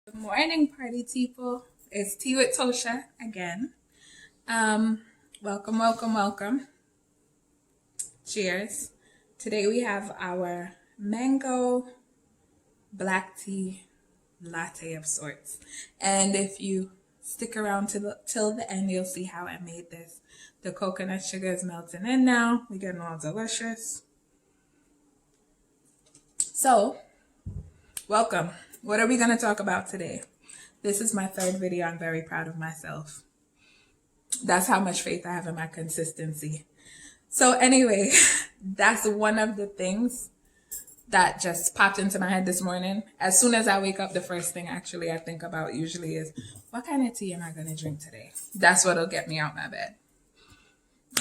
Good morning, party people. It's Tea with Tosha again. Welcome, welcome, welcome. Cheers. Today we have our mango black tea latte of sorts. And if you stick around till the end, you'll see how I made this. The coconut sugar is melting in now. We're getting all delicious. So, welcome. What are we going to talk about today? This is my third video. I'm very proud of myself. That's how much faith I have in my consistency. So anyway, that's one of the things that just popped into my head this morning. As soon as I wake up, the first thing actually I think about usually is, what kind of tea am I going to drink today? That's what'll get me out my bed.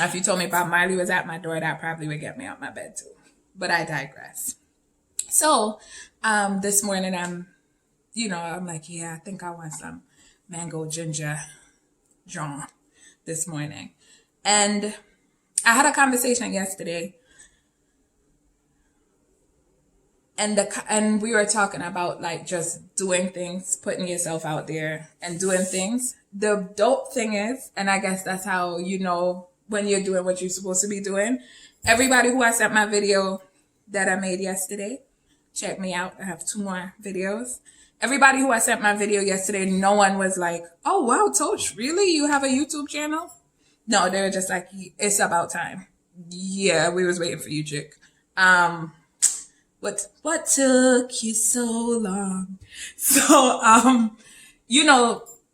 If you told me Bob Marley was at my door, that probably would get me out my bed too. But I digress. So this morning I'm like, yeah, I think I want some mango ginger John this morning. And I had a conversation yesterday and we were talking about like just doing things, putting yourself out there and doing things. The dope thing is, and I guess that's how you know when you're doing what you're supposed to be doing. Everybody who I sent my video that I made yesterday, check me out. I have 2 more videos. Everybody who I sent my video yesterday, no one was like, oh, wow, Tosh, really? You have a YouTube channel? No, they were just like, it's about time. Yeah, we was waiting for you, chick. What took you so long? So,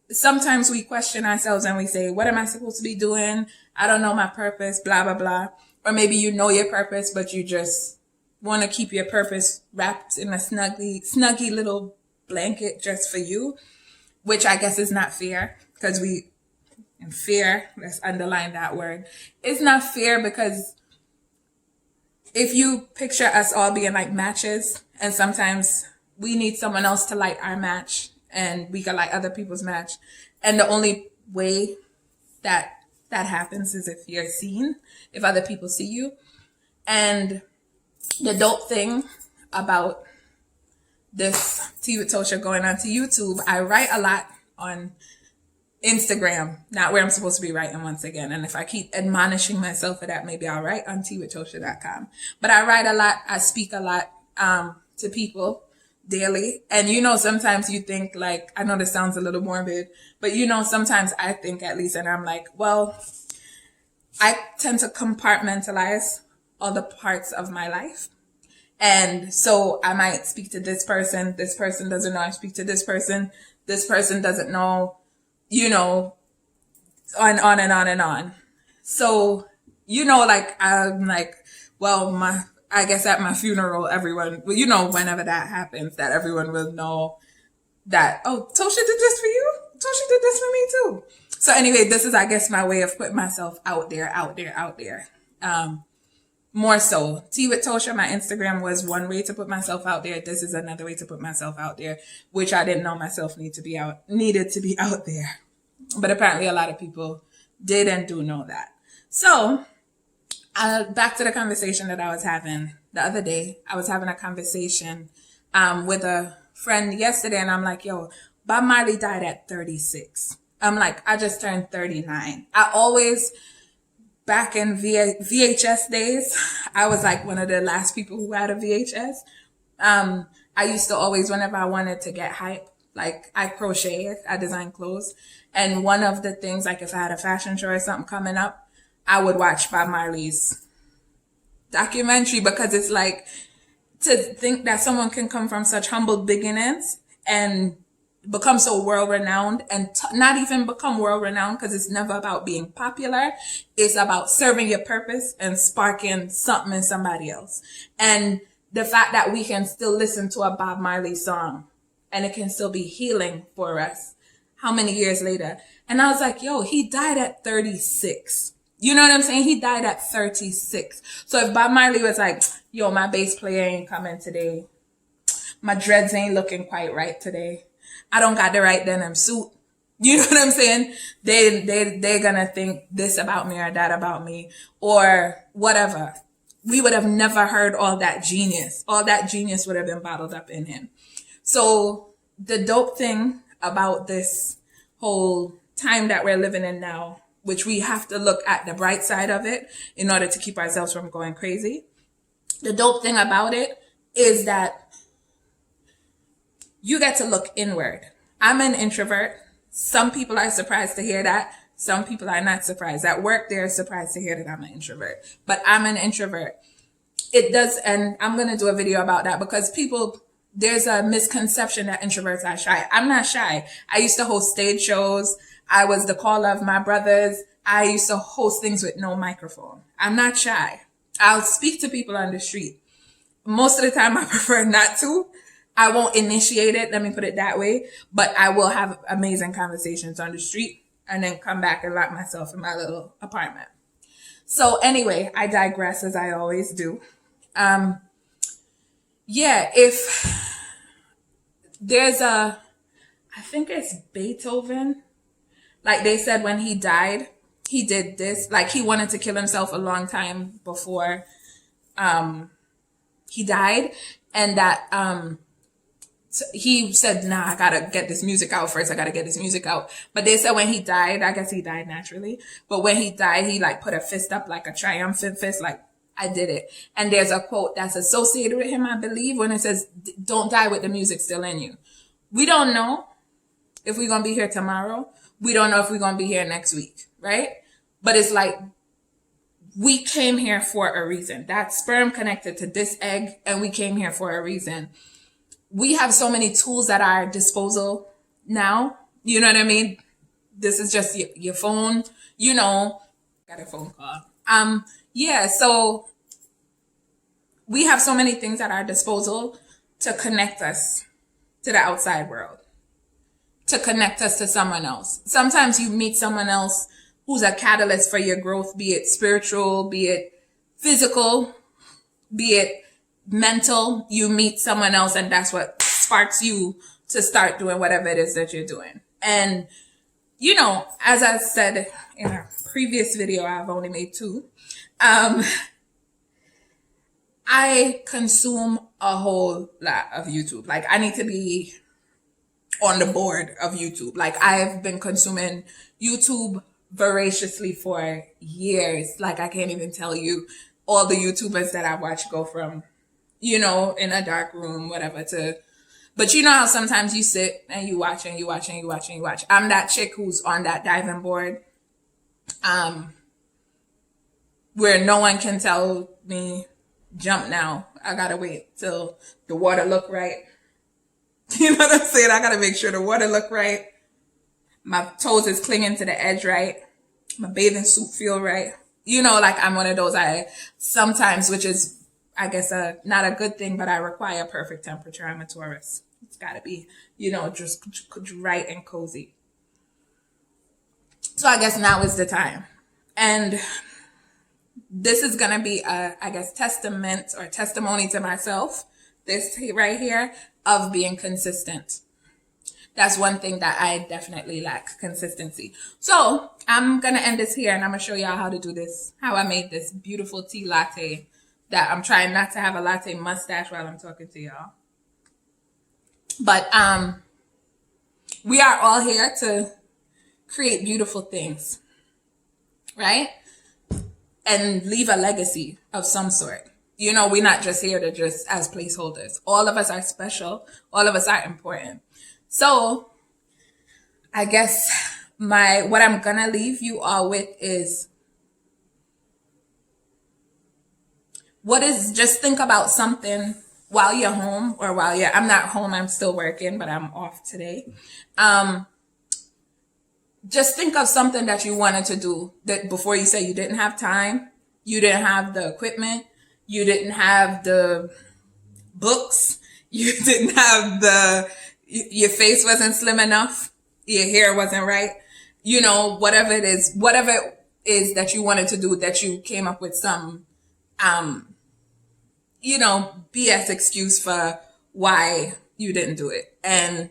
sometimes we question ourselves and we say, what am I supposed to be doing? I don't know my purpose, blah, blah, blah. Or maybe you know your purpose, but you just want to keep your purpose wrapped in a snuggy little blanket just for you, which I guess is not fair because let's underline that word. It's not fair because if you picture us all being like matches and sometimes we need someone else to light our match and we can light other people's match. And the only way that happens is if you're seen, if other people see you. And the dope thing about this Tea with Tosha going on to YouTube, I write a lot on Instagram, not where I'm supposed to be writing once again. And if I keep admonishing myself for that, maybe I'll write on teawithtosha.com. But I write a lot, I speak a lot to people daily. And sometimes you think like, I know this sounds a little morbid, but sometimes I think at least, and I'm like, well, I tend to compartmentalize all the parts of my life. And so I might speak to this person doesn't know I speak to this person doesn't know, on and on and on. So, I'm like, well, I guess at my funeral, everyone, whenever that happens, that everyone will know that, oh, Tosha did this for you? Tosha did this for me too. So anyway, this is, I guess, my way of putting myself out there. More so, Tea with Tosha, my Instagram was one way to put myself out there. This is another way to put myself out there, which I didn't know myself needed to be out there. But apparently a lot of people did and do know that. So, back to the conversation that I was having the other day. I was having a conversation with a friend yesterday and I'm like, yo, Bob Marley died at 36. I'm like, I just turned 39. Back in VHS days, I was like one of the last people who had a VHS. I used to always, whenever I wanted to get hype, like I crochet, I design clothes. And one of the things, like if I had a fashion show or something coming up, I would watch Bob Marley's documentary because it's like to think that someone can come from such humble beginnings and become so world-renowned and not even become world-renowned because it's never about being popular. It's about serving your purpose and sparking something in somebody else. And the fact that we can still listen to a Bob Marley song and it can still be healing for us. How many years later? And I was like, yo, he died at 36. You know what I'm saying? He died at 36. So if Bob Marley was like, yo, my bass player ain't coming today. My dreads ain't looking quite right today. I don't got the right denim suit. You know what I'm saying? They're gonna think this about me or that about me or whatever. We would have never heard all that genius. All that genius would have been bottled up in him. So the dope thing about this whole time that we're living in now, which we have to look at the bright side of it in order to keep ourselves from going crazy. The dope thing about it is that you get to look inward. I'm an introvert. Some people are surprised to hear that. Some people are not surprised. At work, they're surprised to hear that I'm an introvert. But I'm an introvert. It does, and I'm going to do a video about that because there's a misconception that introverts are shy. I'm not shy. I used to host stage shows. I was the caller of my brothers. I used to host things with no microphone. I'm not shy. I'll speak to people on the street. Most of the time, I prefer not to. I won't initiate it, let me put it that way, but I will have amazing conversations on the street and then come back and lock myself in my little apartment. So anyway, I digress as I always do. If there's I think it's Beethoven, like they said when he died, he did this, like he wanted to kill himself a long time before he died, and that so he said, nah, I gotta get this music out first. I gotta get this music out. But they said when he died, I guess he died naturally. But when he died, he like put a fist up, like a triumphant fist, like I did it. And there's a quote that's associated with him, I believe, when it says, don't die with the music still in you. We don't know if we're gonna be here tomorrow. We don't know if we're gonna be here next week, right? But it's like, we came here for a reason. That sperm connected to this egg, and we came here for a reason. We have so many tools at our disposal now. You know what I mean? This is just your phone, you know, got a phone call. So we have so many things at our disposal to connect us to the outside world, to connect us to someone else. Sometimes you meet someone else who's a catalyst for your growth, be it spiritual, be it physical, be it mental. You meet someone else and that's what sparks you to start doing whatever it is that you're doing. And, you know, as I said in a previous video, I've only made 2. I consume a whole lot of YouTube. Like I need to be on the board of YouTube. Like I've been consuming YouTube voraciously for years. Like I can't even tell you all the YouTubers that I watch go from, you know, in a dark room, whatever, but you know how sometimes you sit and you watch and you watch and you watch and you watch. I'm that chick who's on that diving board, where no one can tell me, jump now. I gotta wait till the water look right. You know what I'm saying? I gotta make sure the water look right. My toes is clinging to the edge right. My bathing suit feel right. You know, like I'm one of those, sometimes, which is, I guess, not a good thing, but I require perfect temperature. I'm a Taurus. It's got to be, you know, just right and cozy. So I guess now is the time. And this is going to be I guess, testament or testimony to myself, this right here, of being consistent. That's one thing that I definitely lack, consistency. So I'm going to end this here and I'm going to show y'all how to do this, how I made this beautiful tea latte. That I'm trying not to have a latte mustache while I'm talking to y'all. But we are all here to create beautiful things, right? And leave a legacy of some sort. You know, we're not just here to just as placeholders. All of us are special. All of us are important. So I guess what I'm gonna leave you all with is, just think about something while you're home or I'm not home, I'm still working, but I'm off today. Just think of something that you wanted to do that before you say you didn't have time, you didn't have the equipment, you didn't have the books, you didn't have your face wasn't slim enough, your hair wasn't right, you know, whatever it is that you wanted to do that you came up with some, you know, BS excuse for why you didn't do it. And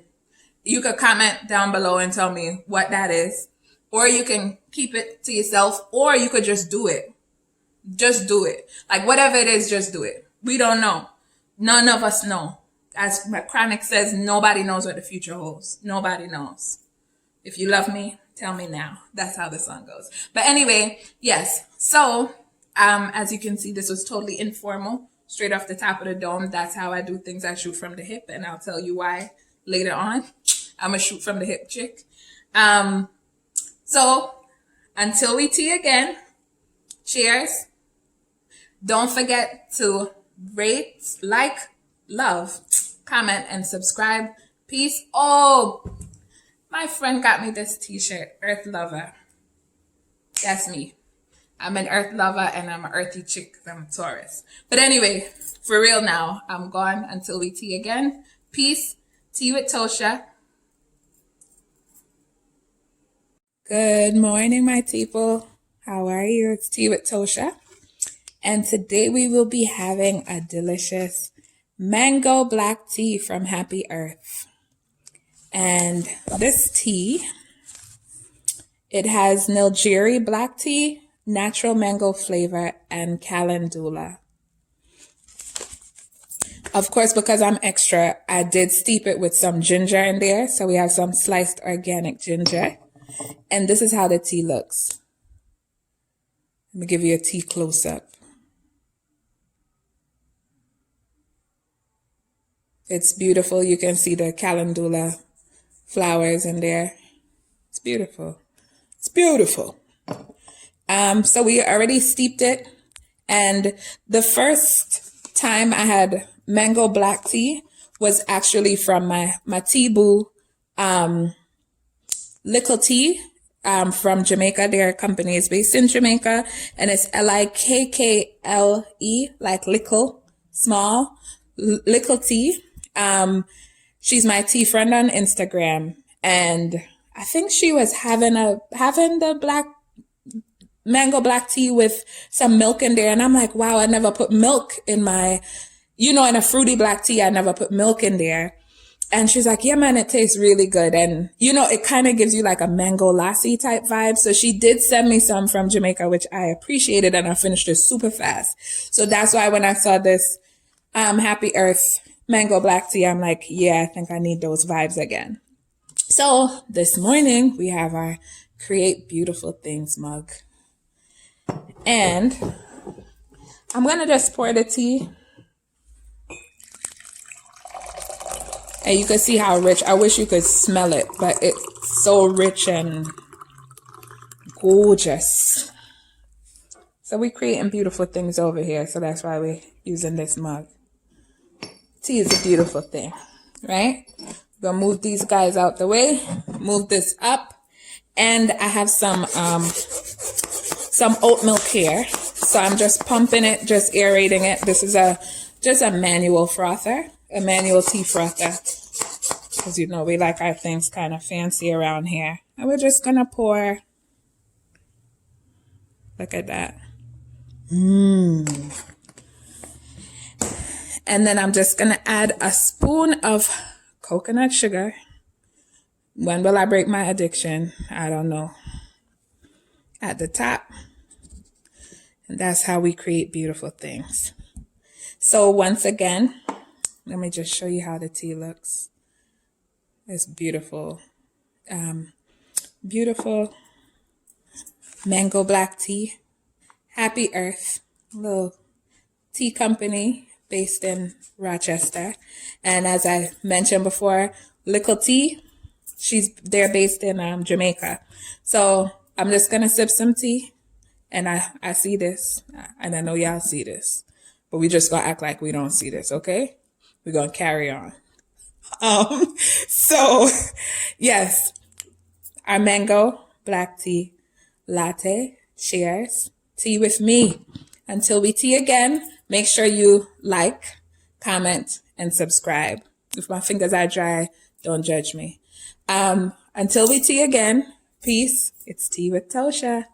you could comment down below and tell me what that is, or you can keep it to yourself, or you could just do it. Just do it. Like whatever it is, just do it. We don't know. None of us know As Chronic says, nobody knows what the future holds. Nobody knows. If you love me, tell me now. That's how the song goes. But anyway, yes. So, as you can see, this was totally informal, straight off the top of the dome. That's how I do things. I shoot from the hip, and I'll tell you why later on. I'm a shoot from the hip chick. So, until we tea again, cheers. Don't forget to rate, like, love, comment, and subscribe. Peace. Oh, my friend got me this t-shirt, Earth Lover. That's me. I'm an Earth Lover and I'm an earthy chick. I'm a Taurus. But anyway, for real now, I'm gone until we tea again. Peace. Tea with Tosha. Good morning, my people. How are you? It's Tea with Tosha. And today we will be having a delicious mango black tea from Happy Earth. And this tea, it has Nilgiri black tea, natural mango flavor, and calendula. Of course, because I'm extra, I did steep it with some ginger in there. So we have some sliced organic ginger. And this is how the tea looks. Let me give you a tea close-up. It's beautiful. You can see the calendula flowers in there. It's beautiful. It's beautiful. So we already steeped it. And the first time I had mango black tea was actually from my tea boo, Lickle Tea, from Jamaica. Their company is based in Jamaica, and it's Likkle, like Lickle, small, Lickle Tea. She's my tea friend on Instagram, and I think she was having the mango black tea with some milk in there, and I'm like, wow, I never put milk in my, in a fruity black tea, I never put milk in there. And she's like, yeah, man, it tastes really good. And, it kind of gives you like a mango lassi type vibe. So she did send me some from Jamaica, which I appreciated. And I finished it super fast. So that's why when I saw this, Happy Earth mango black tea, I'm like, yeah, I think I need those vibes again. So this morning we have our Create Beautiful Things mug. And I'm going to just pour the tea. And you can see how rich. I wish you could smell it, but it's so rich and gorgeous. So we're creating beautiful things over here. So that's why we're using this mug. Tea is a beautiful thing, right? We're going to move these guys out the way. Move this up. And I have some oat milk here. So I'm just pumping it, just aerating it. This is just a manual frother. A manual tea frother, because we like our things kind of fancy around here. And we're just gonna pour. Look at that. And then I'm just gonna add a spoon of coconut sugar. When will I break my addiction? I don't know. At the top. And that's how we create beautiful things. So once again, let me just show you how the tea looks. It's beautiful. Beautiful mango black tea. Happy Earth, little tea company based in Rochester. And as I mentioned before, Lickle Tea, they're based in Jamaica. So I'm just going to sip some tea. And I see this. And I know y'all see this. But we just going to act like we don't see this, okay? We're going to carry on. So, yes, our mango black tea latte. Cheers. Tea with me. Until we tea again, make sure you like, comment, and subscribe. If my fingers are dry, don't judge me. Until we tea again, peace. It's Tea with Tosha.